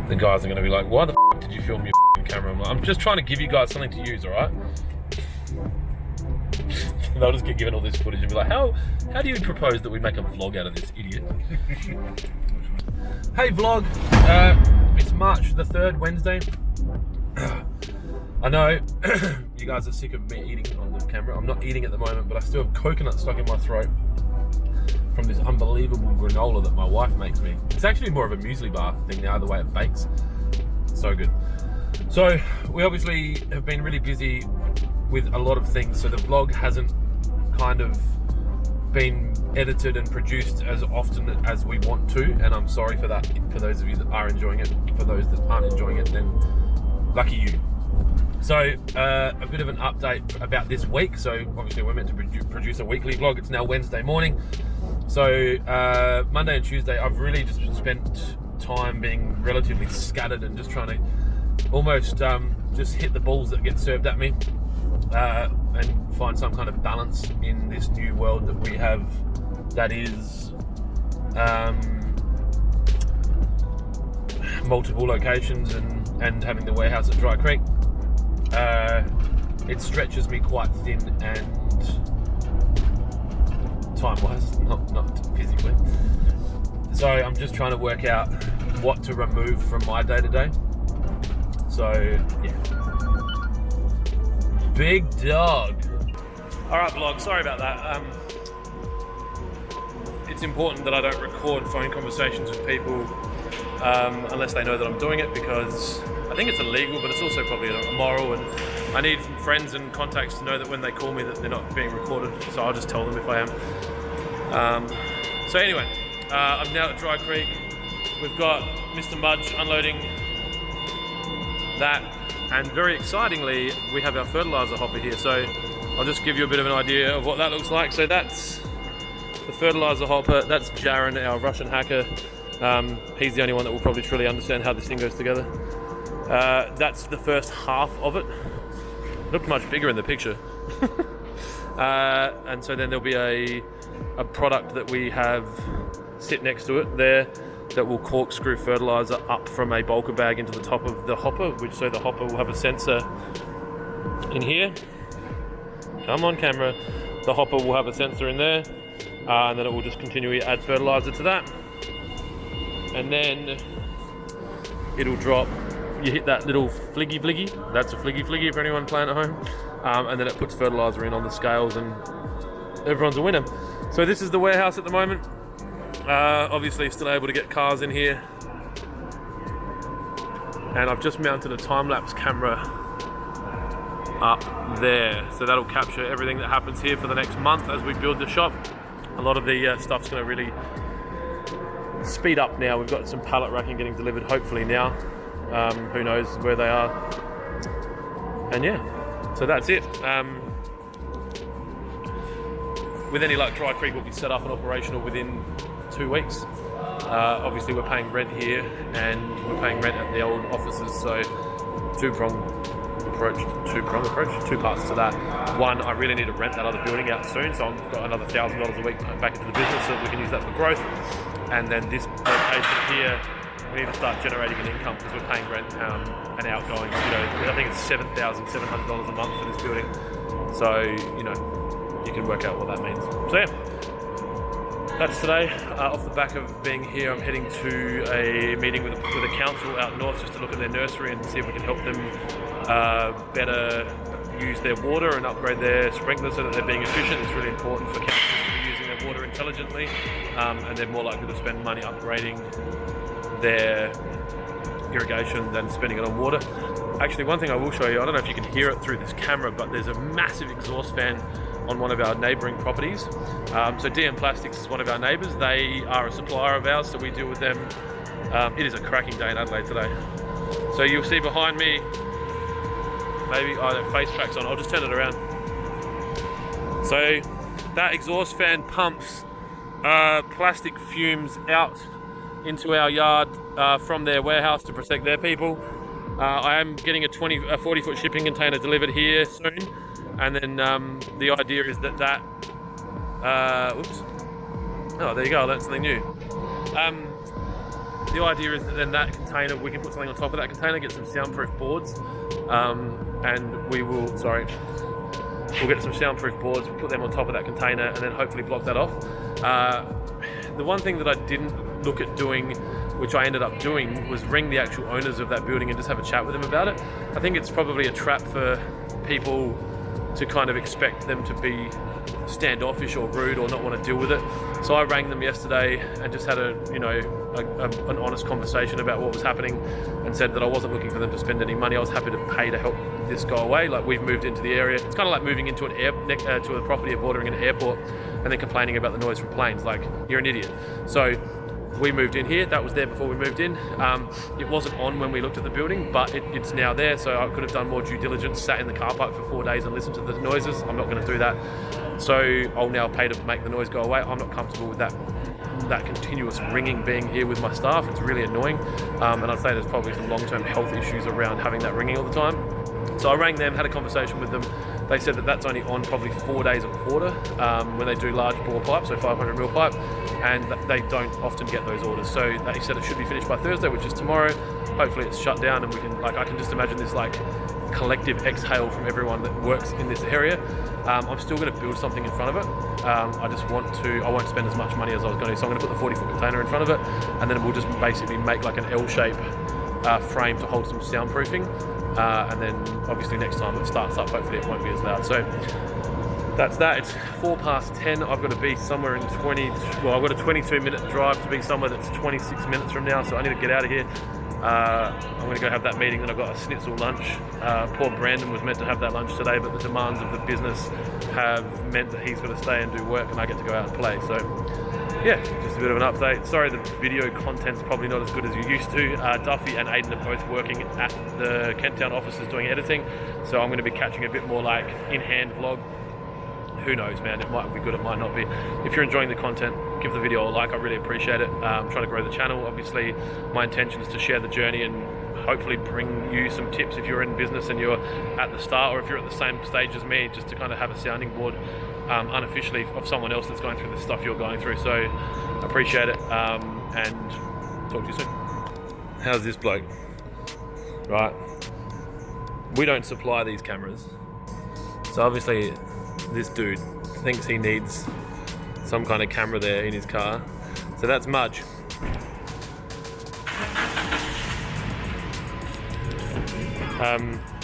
the guys are going to be like, why the f did you film your camera? I'm just trying to give you guys something to use, all right? They'll just get given all this footage and be like, how do you propose that we make a vlog out of this, idiot? Hey vlog, it's March the 3rd, Wednesday. I know you guys are sick of me eating on the camera. I'm not eating at the moment, but I still have coconut stuck in my throat from this unbelievable granola that my wife makes me. It's actually more of a muesli bar thing now, the way it bakes. So good. So we obviously have been really busy with a lot of things, so the vlog hasn't kind of been edited and produced as often as we want to, and I'm sorry for that. For those of you that are enjoying it, for those that aren't enjoying it, then lucky you. So a bit of an update about this week. So obviously we're meant to produce a weekly vlog. It's now Wednesday morning. So Monday and Tuesday I've really just spent time being relatively scattered and just trying to almost just hit the balls that get served at me, and find some kind of balance in this new world that we have, that is multiple locations and having the warehouse at Dry Creek. It stretches me quite thin, and time-wise, not physically. So I'm just trying to work out what to remove from my day-to-day. So yeah, big dog. All right, vlog. Sorry about that. It's important that I don't record phone conversations with people unless they know that I'm doing it, because I think it's illegal, but it's also probably immoral, and I need friends and contacts to know that when they call me that they're not being recorded, so I'll just tell them if I am. So anyway, I'm now at Dry Creek. We've got Mr. Mudge unloading that, and very excitingly, we have our fertilizer hopper here, so I'll just give you a bit of an idea of what that looks like. So that's the fertilizer hopper. That's Jaron, our Russian hacker. He's the only one that will probably truly understand how this thing goes together. That's the first half of it. Looked much bigger in the picture. And so then there'll be a product that we have sit next to it there that will corkscrew fertilizer up from a bulker bag into the top of the hopper, so the hopper will have a sensor in here. Come on, camera. The hopper will have a sensor in there, and then it will just continually add fertilizer to that. And then it'll drop. You hit that little fliggy. That's a fliggy for anyone playing at home. And then it puts fertilizer in on the scales, and everyone's a winner. So this is the warehouse at the moment. Obviously still able to get cars in here. And I've just mounted a time-lapse camera up there. So that'll capture everything that happens here for the next month as we build the shop. A lot of the stuff's going to really speed up now. We've got some pallet racking getting delivered hopefully now. Who knows where they are. And yeah, so that's it. With any luck, Dry Creek will be set up and operational within 2 weeks. Obviously we're paying rent here, and we're paying rent at the old offices, so two-prong approach, two parts to that. One, I really need to rent that other building out soon, so I've got another $1,000 a week back into the business so that we can use that for growth. And then this location here, we need to start generating an income because we're paying rent and outgoings. I think it's $7,700 a month for this building. So, you can work out what that means. So yeah, that's today. Off the back of being here, I'm heading to a meeting with a council out north just to look at their nursery and see if we can help them better use their water and upgrade their sprinklers so that they're being efficient. It's really important for councils to be using their water intelligently, and they're more likely to spend money upgrading their irrigation than spending it on water. Actually, one thing I will show you, I don't know if you can hear it through this camera, but there's a massive exhaust fan on one of our neighbouring properties. So DM Plastics is one of our neighbours. They are a supplier of ours, so we deal with them. It is a cracking day in Adelaide today. So you'll see behind me, maybe, that face track's on, I'll just turn it around. So that exhaust fan pumps plastic fumes out into our yard from their warehouse to protect their people. I am getting a 40-foot shipping container delivered here soon, and then the idea is that oops, oh there you go, I learned something new. the idea is that then that container, we can put something on top of that container, get some soundproof boards, and we will, we'll get some soundproof boards, we'll put them on top of that container, and then hopefully block that off. The one thing that I didn't look at doing, which I ended up doing, was ring the actual owners of that building and just have a chat with them about it. I think it's probably a trap for people to kind of expect them to be standoffish or rude or not want to deal with it. So I rang them yesterday and just had an honest conversation about what was happening, and said that I wasn't looking for them to spend any money. I was happy to pay to help this go away. Like, we've moved into the area. It's kind of like moving into an to a property bordering an airport and then complaining about the noise from planes. Like, you're an idiot. So we moved in here. That was there before we moved in. It wasn't on when we looked at the building, but it's now there. So I could have done more due diligence, sat in the car park for 4 days and listened to the noises. I'm not going to do that. So I'll now pay to make the noise go away. I'm not comfortable with that continuous ringing being here with my staff. It's really annoying. And I'd say there's probably some long-term health issues around having that ringing all the time. So I rang them, had a conversation with them. They said that that's only on probably 4 days a quarter when they do large bore pipe, so 500mm pipe, and they don't often get those orders. So they said it should be finished by Thursday, which is tomorrow. Hopefully it's shut down and we can, I can just imagine this collective exhale from everyone that works in this area. I'm still going to build something in front of it. I won't spend as much money as I was going to, so I'm going to put the 40-foot container in front of it, and then we'll just basically make like an L-shape frame to hold some soundproofing. And then obviously next time it starts up, hopefully it won't be as loud. So that's that. It's 10:04. I've got to be somewhere in I've got a 22-minute drive to be somewhere that's 26 minutes from now, so I need to get out of here. I'm going to go have that meeting, then I've got a schnitzel lunch. Poor Brandon was meant to have that lunch today, but the demands of the business have meant that he's got to stay and do work, and I get to go out and play. So yeah, just a bit of an update. Sorry the video content's probably not as good as you used to. Duffy and Aiden are both working at the Kent Town offices doing editing, so I'm going to be catching a bit more like in-hand vlog. Who knows, man, it might be good, it might not be. If you're enjoying the content, give the video a like, I really appreciate it. I'm trying to grow the channel. Obviously my intention is to share the journey and hopefully bring you some tips if you're in business and you're at the start, or if you're at the same stage as me, just to kind of have a sounding board unofficially of someone else that's going through the stuff you're going through. So appreciate it, and talk to you soon. How's this bloke? Right, we don't supply these cameras, so obviously this dude thinks he needs some kind of camera there in his car. So that's Mudge.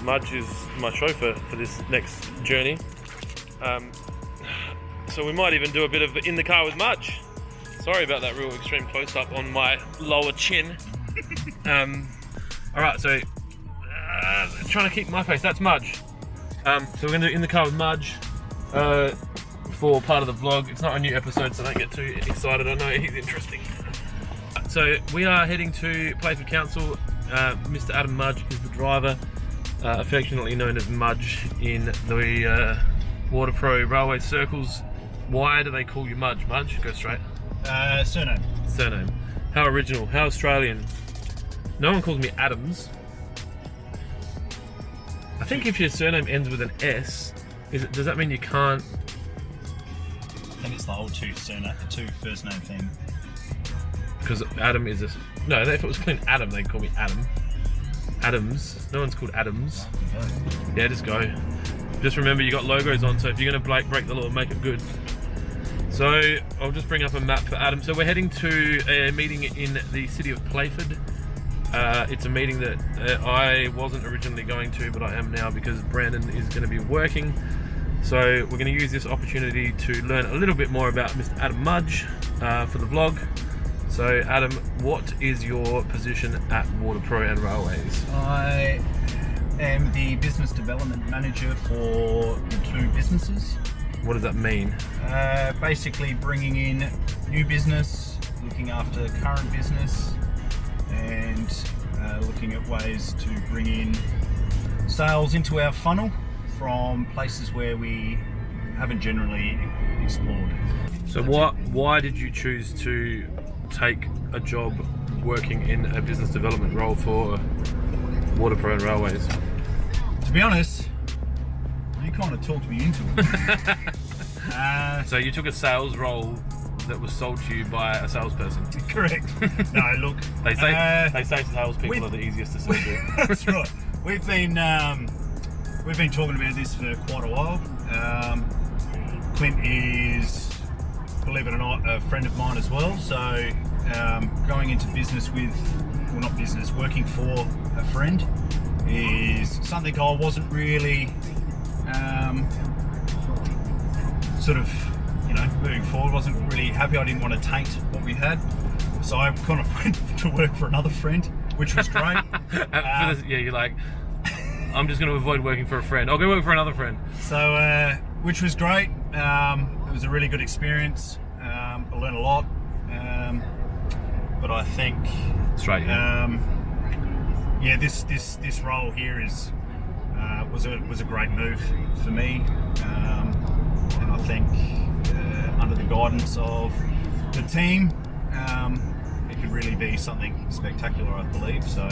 Mudge is my chauffeur for this next journey. So we might even do a bit of in the car with Mudge. Sorry about that real extreme close-up on my lower chin. Alright, so trying to keep my face, that's Mudge. So we're going to do in the car with Mudge for part of the vlog. It's not a new episode, so don't get too excited. I know he's interesting. So we are heading to Playford Council. Mr. Adam Mudge is the driver, affectionately known as Mudge in the Water Pro railway circles. Why do they call you Mudge? Mudge? Go straight. Surname. Surname. How original, how Australian. No one calls me Adams. I think if your surname ends with an S, does that mean you can't? I think it's the whole two first name thing. Because Adam is no, if it was Clint Adam, they'd call me Adam. Adams. No one's called Adams. Yeah, just go. Just remember you got logos on, so if you're going to break the law, make it good. So I'll just bring up a map for Adam. So we're heading to a meeting in the city of Playford. It's a meeting that I wasn't originally going to, but I am now because Brandon is going to be working. So we're going to use this opportunity to learn a little bit more about Mr. Adam Mudge for the vlog. So Adam, what is your position at Water Pro and Railways? I am the business development manager for the two businesses. What does that mean? Basically bringing in new business, looking after current business, and looking at ways to bring in sales into our funnel from places where we haven't generally explored. So why did you choose to take a job working in a business development role for Water Pro and Railways? To be honest, you kind of talked me into it. So you took a sales role that was sold to you by a salesperson. Correct. No, look. They say salespeople are the easiest to sell to. That's right. We've been talking about this for quite a while. Clint is, believe it or not, a friend of mine as well. So going into business working for a friend is something I wasn't really moving forward, wasn't really happy. I didn't want to taint what we had, so I kind of went to work for another friend, which was great. You're like, I'm just going to avoid working for a friend. I'll go work for another friend. So, which was great. It was a really good experience. I learned a lot, but I think straight. This role here was a great move for me, and I think under the guidance of the team, it could really be something spectacular, I believe. So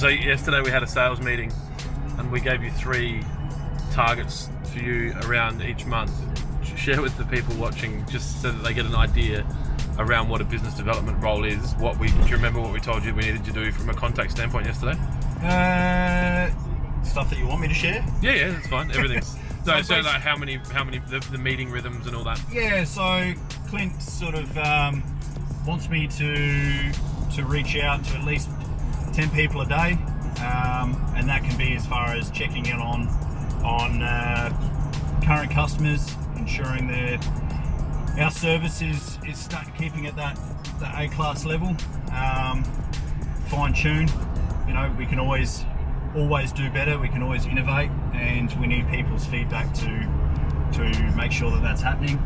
yesterday we had a sales meeting, and we gave you 3 targets for you around each month. Share with the people watching, just so that they get an idea around what a business development role is. Do you remember what we told you we needed to do from a contact standpoint yesterday? Stuff that you want me to share? Yeah, that's fine. Everything's so like how many the meeting rhythms and all that. Yeah, so Clint sort of wants me to reach out to at least 10 people a day, and that can be as far as checking in on current customers, ensuring our service is keeping at that A-class level. Fine tune, we can always do better. We can always innovate, and we need people's feedback to make sure that that's happening.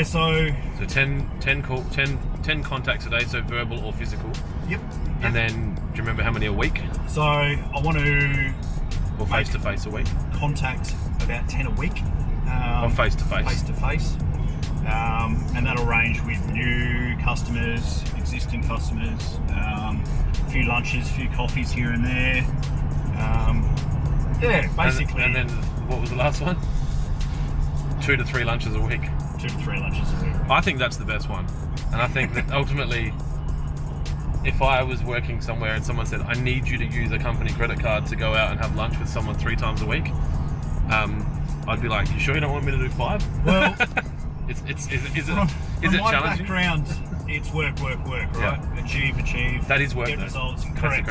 So 10 contacts a day, so verbal or physical. Yep. And then, do you remember how many a week? So I want to, or face to face a week. Contact about 10 a week. Or face to face. Face to face. And that'll range with new customers, existing customers, a few lunches, a few coffees here and there. Basically. And then what was the last one? 2 to 3 lunches a week. 2 to 3 lunches a week. I think that's the best one. And I think that ultimately, if I was working somewhere and someone said, I need you to use a company credit card to go out and have lunch with someone 3 times a week, I'd be like, you sure you don't want me to do 5? Well, is it challenging? my background, it's work, right? Yeah. Achieve. That is work, get though. Results. Correct.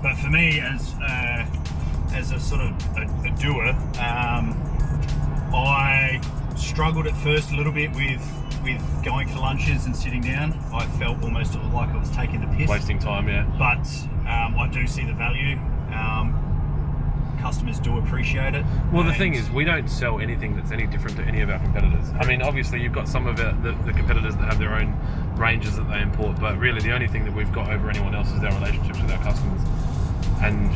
But for me, as a sort of a doer, I struggled at first a little bit with going for lunches and sitting down. I felt almost like I was taking the piss. Wasting time, yeah. But I do see the value. Customers do appreciate it. Well, the thing is, we don't sell anything that's any different to any of our competitors. I mean, obviously, you've got some of the competitors that have their own ranges that they import, but really the only thing that we've got over anyone else is our relationships with our customers. And,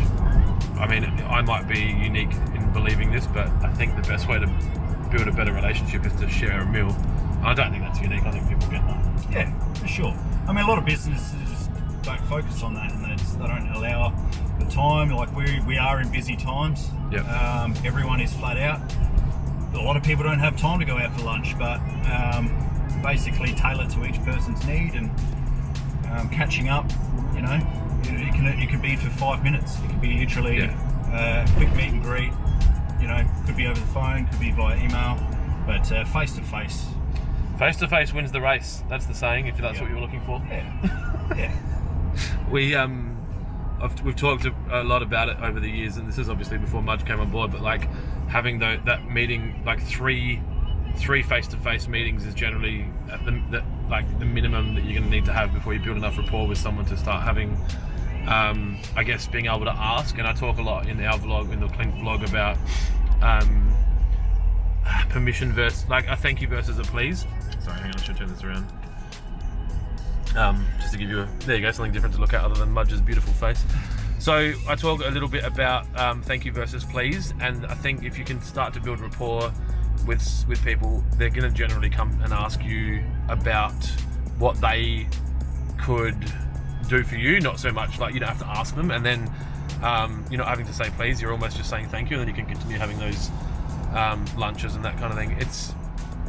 I mean, I might be unique in believing this, but I think the best way to build a better relationship is to share a meal. I don't think that's unique. I think people get that. Yeah, for sure. I mean, a lot of businesses don't focus on that, and they don't allow the time. Like we are in busy times. Yep. Everyone is flat out. A lot of people don't have time to go out for lunch, but basically tailored to each person's need, and catching up. It can be for 5 minutes. It can be literally a quick meet and greet. Could be over the phone, could be via email, but face to face. Face to face wins the race. That's the saying, if that's what you're looking for. Yeah. We've talked a lot about it over the years, and this is obviously before Mudge came on board, but like having that meeting, like three face-to-face meetings is generally at the minimum that you're going to need to have before you build enough rapport with someone to start having, I guess, being able to ask. And I talk a lot in our vlog, in the Clint vlog, about permission versus, like, a thank you versus a please. Sorry, hang on, I should turn this around. Just to give you there you go, something different to look at other than Mudge's beautiful face. So I talk a little bit about thank you versus please, and I think if you can start to build rapport with people, they're going to generally come and ask you about what they could do for you, not so much like you don't have to ask them, and then you're not having to say please, you're almost just saying thank you, and then you can continue having those lunches and that kind of thing.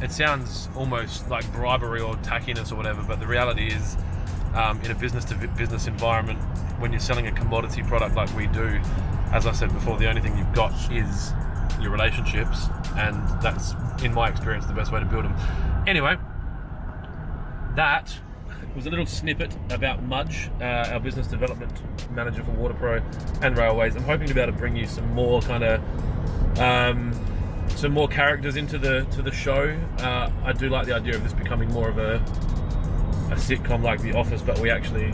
it sounds almost like bribery or tackiness or whatever, but the reality is, in a business-to-business environment, when you're selling a commodity product like we do, as I said before, the only thing you've got is your relationships, and that's, in my experience, the best way to build them. Anyway, that was a little snippet about Mudge, our business development manager for WaterPro and Railways. I'm hoping to be able to bring you some more kind of some more characters into the show. I do like the idea of this becoming more of a sitcom like The Office, but we actually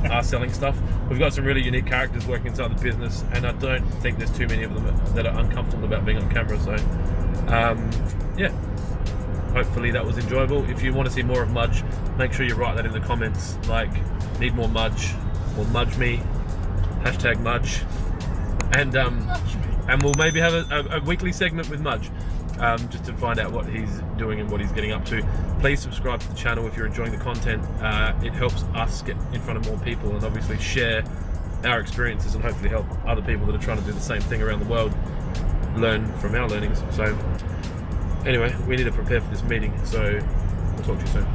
are selling stuff. We've got some really unique characters working inside the business, and I don't think there's too many of them that are uncomfortable about being on camera. So, yeah. Hopefully that was enjoyable. If you want to see more of Mudge, make sure you write that in the comments. Like, need more Mudge, or Mudge me, hashtag Mudge, and we'll maybe have a weekly segment with Mudge, just to find out what he's doing and what he's getting up to. Please subscribe to the channel if you're enjoying the content. It helps us get in front of more people, and obviously share our experiences and hopefully help other people that are trying to do the same thing around the world learn from our learnings. So anyway, we need to prepare for this meeting, so we'll talk to you soon.